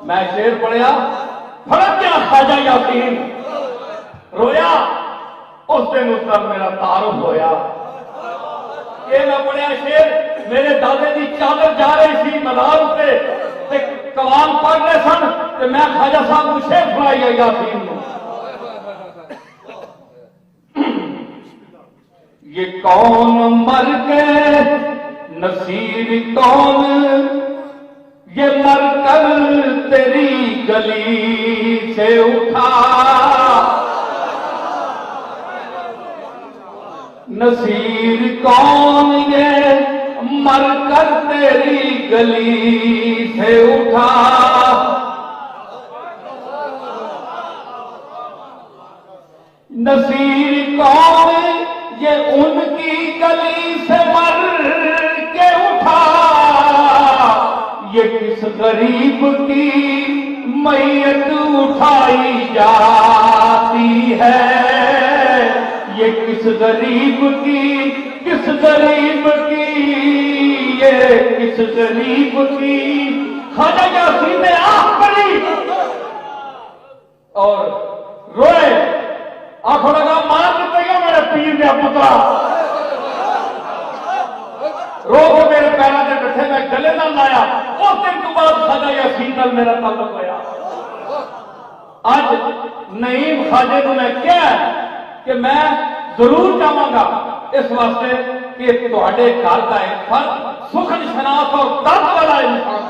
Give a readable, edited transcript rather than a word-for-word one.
मैं शेर पढ़िया, फड़क गया ख्वाजा यासीन, रोया उस दिन उस तरह मेरा तारुफ होया। ये मैं पढ़िया शेर, मेरे दादे की चादर जा रही थी मज़ार उत्ते, कलाम पढ़ रहे सन, तो मैं ख्वाजा साहब को शेर सुनाई गई यासीन को। ये कौन मर के नसीर कौन, ये मर कर तेरी गली से उठा, नसीर कौन ये मर कर तेरी गली से उठा, नसीर कौन ये उनकी गली से मर के उठा, ये किस गरीब की मैयत उठाई जाती है, ये किस गरीब की, किस गरीब की, ये किस गरीब की। ख्वाजा यासीन ने आंख भरी और रोए, आंखों लगा मार देगा मेरे पीर ने पुत्रा, रो के मेरे पैरों के बैठे मैं गले ना लाया। उस दिन के बाद ख्वाजा यासीन नाल मेरा ताल्लुक होया। आज नईम ख्वाजे को मैं क्या कि मैं जरूर जावांगा इस वास्ते कि तुहाडे घर का एक फर्द सुख शनास और दर्द वाला इंसान